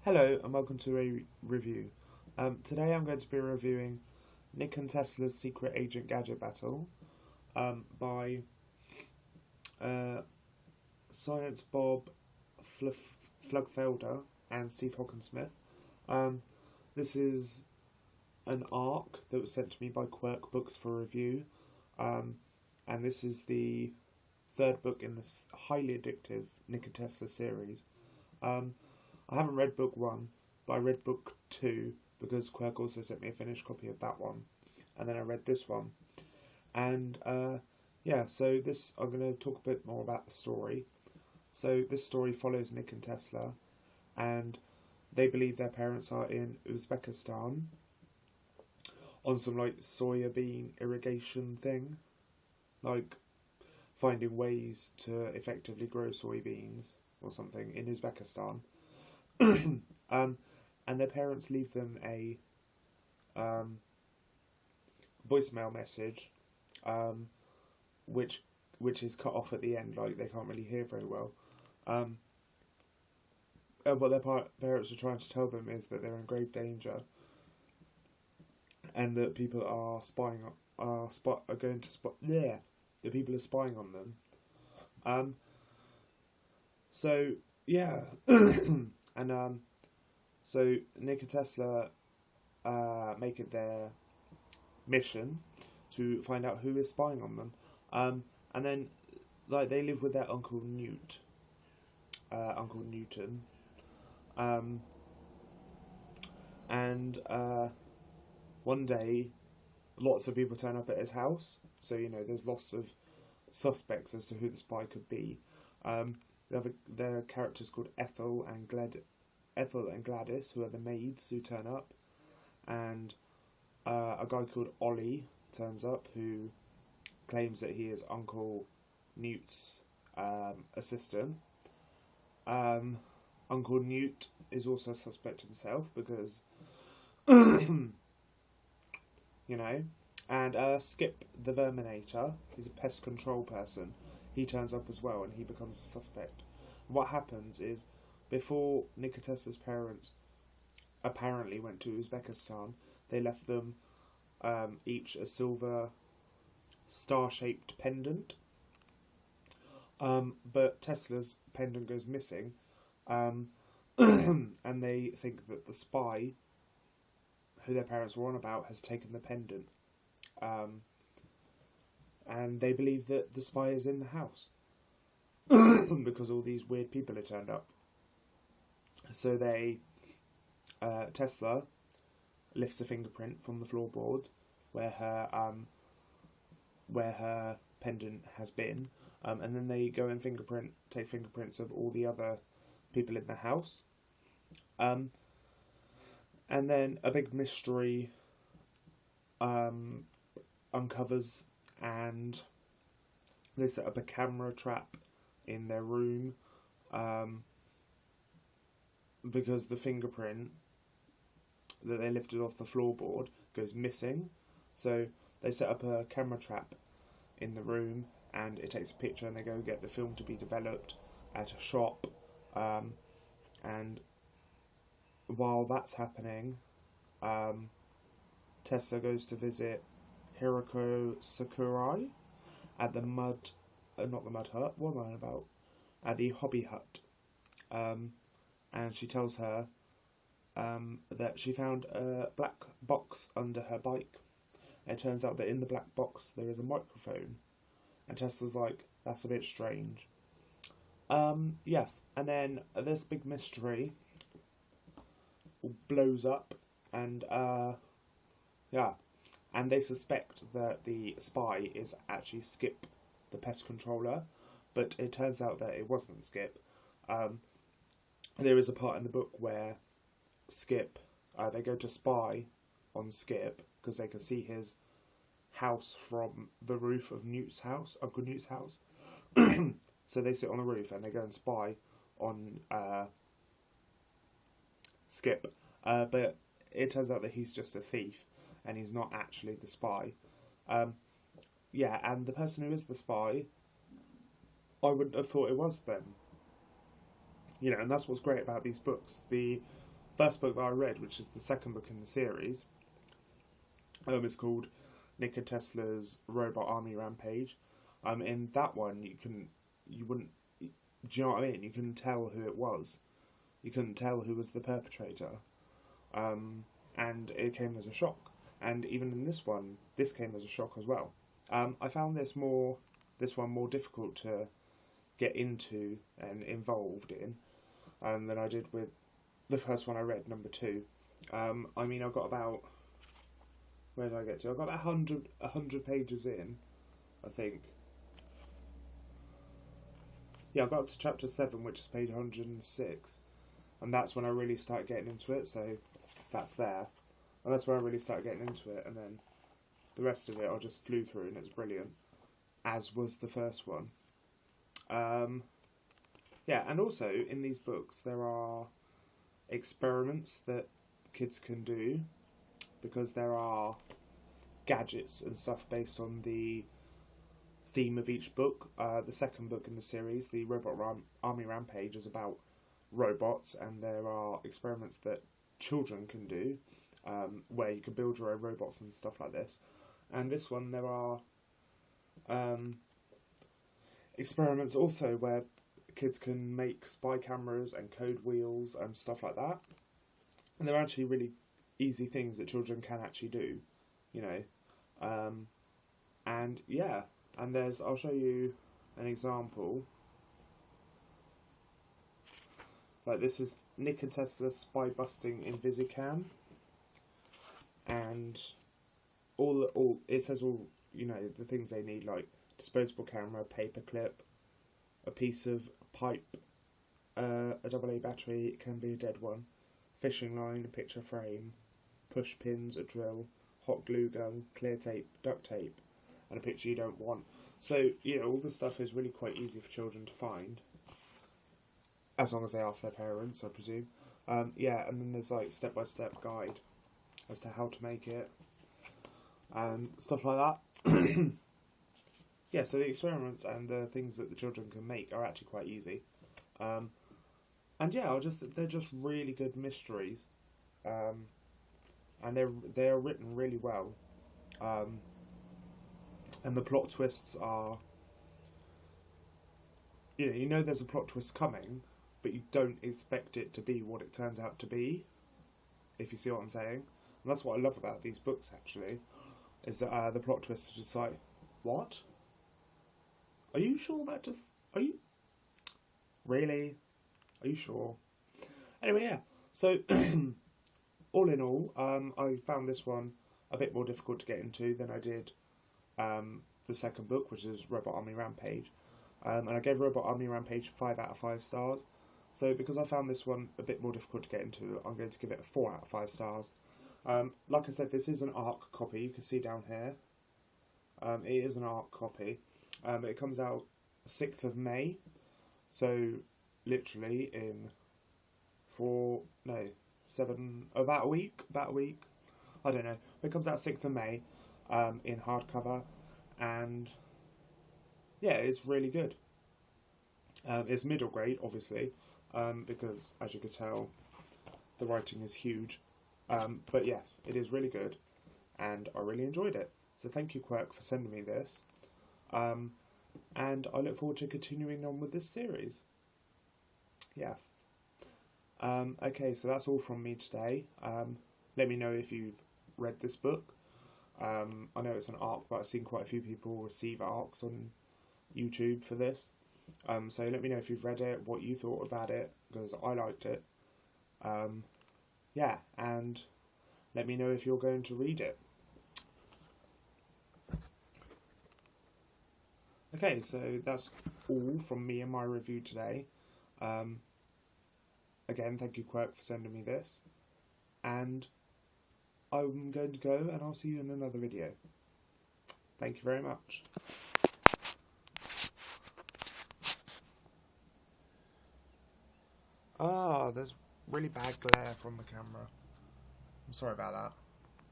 Hello and welcome to a review. Today I'm going to be reviewing Nick and Tesla's Secret Agent Gadget Battle by Science Bob Flugfelder and Steve Hockensmith. This is an arc that was sent to me by Quirk Books for review, and this is the third book in this highly addictive Nick and Tesla series. I haven't read book one, but I read book two because Quirk also sent me a finished copy of that one, and then I read this one. And so this I'm going to talk a bit more about the story. So this story follows Nick and Tesla, and they believe their parents are in Uzbekistan on some like soybean irrigation thing, like finding ways to effectively grow soybeans or something in Uzbekistan. And their parents leave them a voicemail message, which is cut off at the end, like they can't really hear very well. And what their parents are trying to tell them is that they're in grave danger, and that people are spying the people are spying on them. So yeah. And so Nick and Tesla make it their mission to find out who is spying on them. And then like they live with their Uncle Newton. And one day lots of people turn up at his house. So, there's lots of suspects as to who the spy could be. Their characters called Ethel and Gladys, who are the maids who turn up, and a guy called Ollie turns up, who claims that he is Uncle Newt's assistant. Uncle Newt is also a suspect himself because, and Skip the Verminator, he's a pest control person. He turns up as well, and he becomes a suspect. What happens is, before Nick and Tesla's parents apparently went to Uzbekistan, they left them each a silver star-shaped pendant. But Tesla's pendant goes missing, and they think that the spy, who their parents were on about, has taken the pendant. And they believe that the spy is in the house because all these weird people have turned up. So Tesla lifts a fingerprint from the floorboard where her pendant has been, and then they go and take fingerprints of all the other people in the house. And then a big mystery uncovers, and they set up a camera trap in their room because the fingerprint that they lifted off the floorboard goes missing. So they set up a camera trap in the room, and it takes a picture, and they go get the film to be developed at a shop. And while that's happening, Tesla goes to visit Hiroko Sakurai at the at the hobby hut. And she tells her that she found a black box under her bike. And it turns out that in the black box there is a microphone. And Tesla's like, that's a bit strange. Yes, and then this big mystery blows up, and and they suspect that the spy is actually Skip, the pest controller, but it turns out that it wasn't Skip. There is a part in the book where Skip, they go to spy on Skip because they can see his house from the roof of Uncle Newt's house. So they sit on the roof and they go and spy on Skip. But it turns out that he's just a thief, and he's not actually the spy. And the person who is the spy, I wouldn't have thought it was them. And that's what's great about these books. The first book that I read, which is the second book in the series, is called Nick and Tesla's Robot Army Rampage. In that one, you wouldn't, do you know what I mean? You couldn't tell who it was. You couldn't tell who was the perpetrator. And it came as a shock. And even in this one, this came as a shock as well. I found this one more difficult to get into and involved in than I did with the first one I read, number 2. I mean, I got about, where did I get to? I got about 100 pages in, I think. Yeah, I got up to chapter 7, which is page 106, and that's when I really started getting into it, so that's there. And that's where I really started getting into it, and then the rest of it I just flew through, and it's brilliant, as was the first one. Yeah, and also, in these books, there are experiments that kids can do, because there are gadgets and stuff based on the theme of each book. The second book in the series, the Robot Army Rampage, is about robots, and there are experiments that children can do, where you can build your own robots and stuff like this. And this one, there are experiments also where kids can make spy cameras and code wheels and stuff like that. And they're actually really easy things that children can actually do, you know. And yeah, and I'll show you an example. Like, this is Nick and Tesla spy busting in Visicam, and it says all, you know, the things they need, like disposable camera, paper clip, a piece of pipe, a AA battery, it can be a dead one, fishing line, a picture frame, push pins, a drill, hot glue gun, clear tape, duct tape, and a picture you don't want. So, you know, all this stuff is really quite easy for children to find, as long as they ask their parents, I presume. Yeah, and then there's like step-by-step guide as to how to make it, and stuff like that. Yeah, so the experiments and the things that the children can make are actually quite easy. And yeah, they're just really good mysteries. And they are written really well. And the plot twists are, you know there's a plot twist coming, but you don't expect it to be what it turns out to be, if you see what I'm saying. And that's what I love about these books, actually, is that the plot twists are just like, what? Are you sure are you? Really? Are you sure? Anyway, yeah. So, all in all, I found this one a bit more difficult to get into than I did the second book, which is Robot Army Rampage. And I gave Robot Army Rampage 5 out of 5 stars. So because I found this one a bit more difficult to get into, I'm going to give it a 4 out of 5 stars. Like I said, this is an ARC copy, you can see down here. It is an ARC copy. It comes out 6th of May. So literally in about a week. I don't know. It comes out 6th of May in hardcover, and yeah, it's really good. It's middle grade, obviously, because as you could tell, the writing is huge. But yes, it is really good, and I really enjoyed it. So thank you, Quirk, for sending me this. And I look forward to continuing on with this series. Yes. Okay, so that's all from me today. Let me know if you've read this book. I know it's an ARC, but I've seen quite a few people receive ARCs on YouTube for this. So let me know if you've read it, what you thought about it, because I liked it. Yeah, and let me know if you're going to read it. Okay, so that's all from me and my review today. Again, thank you, Quirk, for sending me this. And I'm going to go, and I'll see you in another video. Thank you very much. There's really bad glare from the camera. I'm sorry about that.